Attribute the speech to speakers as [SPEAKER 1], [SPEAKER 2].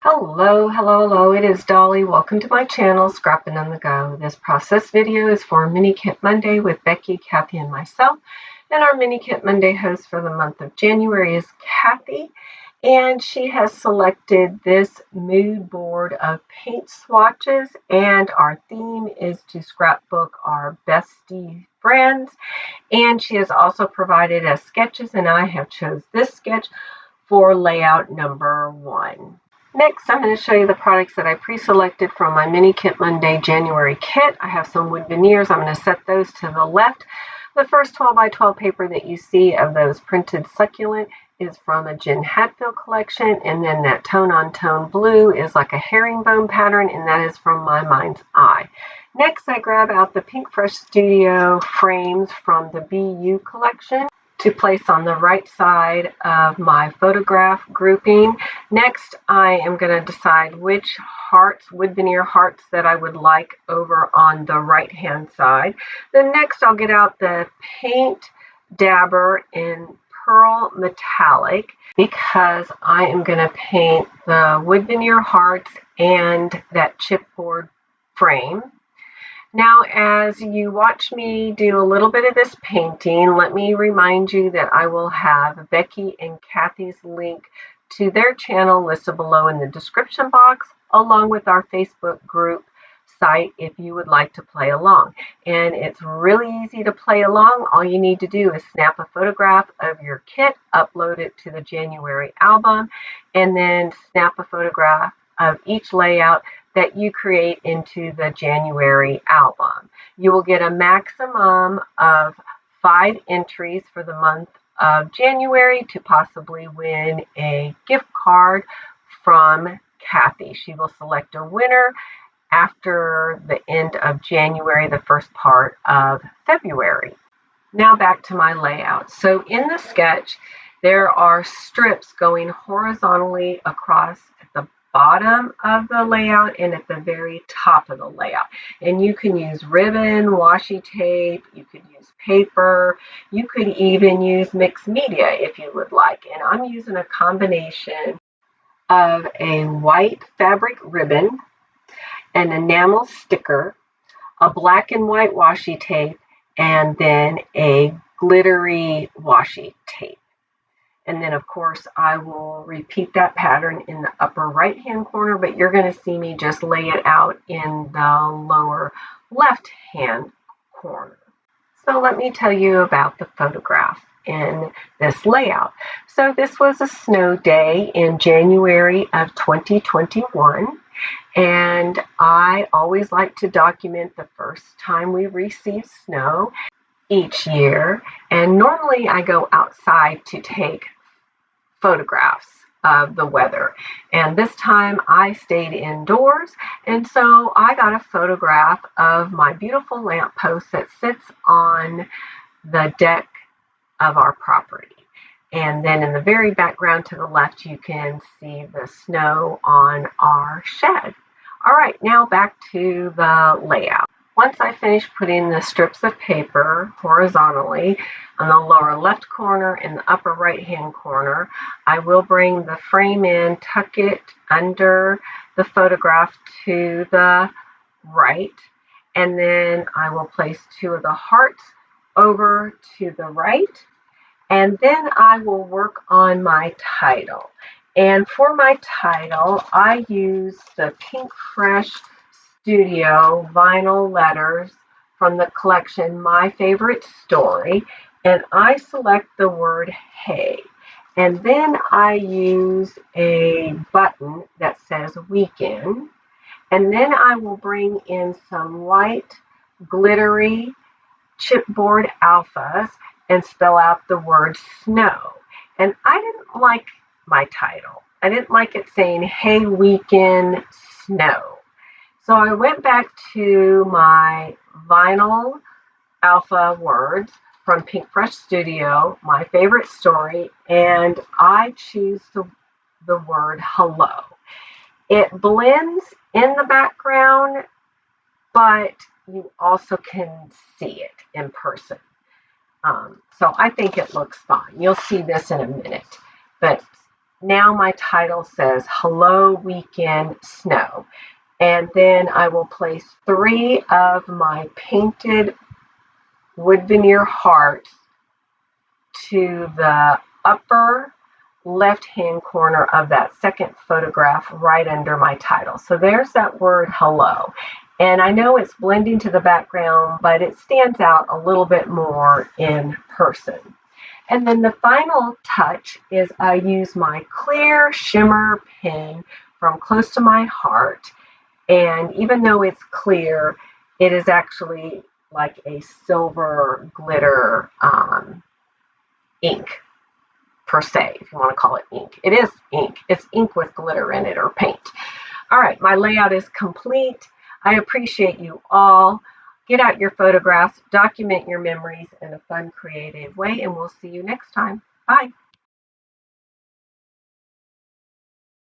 [SPEAKER 1] Hello. It is Dolly. Welcome to my channel, Scrapping on the Go. This process video is for Mini Kit Monday with Becky, Kathy, and myself. And our Mini Kit Monday host for the month of January is Kathy. And she has selected this mood board of paint swatches. And our theme is to scrapbook our bestie friends. And she has also provided us sketches, and I have chose this sketch for layout number 1. Next, I'm going to show you the products that I pre-selected from my Mini Kit Monday January kit. I have some wood veneers. I'm going to set those to the left. The first 12 by 12 paper that you see of those printed succulent is from a Jen Hatfield collection, and then that tone-on-tone blue is like a herringbone pattern, and that is from my Mind's Eye. Next, I grab out the Pink Fresh Studio frames from the BU collection to place on the right side of my photograph grouping. Next, I am going to decide which wood veneer hearts that I would like over on the right hand side. Then next I'll get out the paint dabber in pearl metallic because I am going to paint the wood veneer hearts and that chipboard frame. Now, as you watch me do a little bit of this painting, let me remind you that I will have Becky and Kathy's link to their channel listed below in the description box, along with our Facebook group site if you would like to play along. And it's really easy to play along. All you need to do is snap a photograph of your kit, upload it to the January album, and then snap a photograph of each layout that you create into the January album. You will get a maximum of 5 entries for the month of January to possibly win a gift card from Kathy. She will select a winner after the end of January, the first part of February. Now back to my layout. So in the sketch, there are strips going horizontally across the bottom of the layout and at the very top of the layout. And you can use ribbon, washi tape, you could use paper, you could even use mixed media if you would like. And I'm using a combination of a white fabric ribbon, an enamel sticker, a black and white washi tape, and then a glittery washi tape. And then, of course, I will repeat that pattern in the upper right-hand corner, but you're going to see me just lay it out in the lower left-hand corner. So let me tell you about the photograph in this layout. So this was a snow day in January of 2021. And I always like to document the first time we receive snow each year. And normally I go outside to take photographs of the weather, and this time I stayed indoors, and so I got a photograph of my beautiful lamppost that sits on the deck of our property. And then in the very background to the left you can see the snow on our shed. All right, now back to the layout. Once I finish putting the strips of paper horizontally on the lower left corner and the upper right hand corner, I will bring the frame in, tuck it under the photograph to the right, and then I will place 2 of the hearts over to the right, and then I will work on my title. And for my title, I use the Pink Fresh Studio vinyl letters from the collection My Favorite Story, and I select the word hey, and then I use a button that says weekend, and then I will bring in some white glittery chipboard alphas and spell out the word snow. And I didn't like my title. I didn't like it saying hey weekend snow. So I went back to my vinyl alpha words from Pink Fresh Studio, My Favorite Story, and I choose the word hello. It blends in the background, but you also can see it in person. So I think it looks fine. You'll see this in a minute. But now my title says Hello Weekend Snow. And then I will place 3 of my painted wood veneer hearts to the upper left-hand corner of that second photograph right under my title. So there's that word hello. And I know it's blending to the background, but it stands out a little bit more in person. And then the final touch is I use my clear shimmer pen from Close to My Heart. And even though it's clear, it is actually like a silver glitter ink per se, if you want to call it ink. It is ink. It's ink with glitter in it or paint. All right, my layout is complete. I appreciate you all. Get out your photographs, document your memories in a fun, creative way, and we'll see you next time. Bye.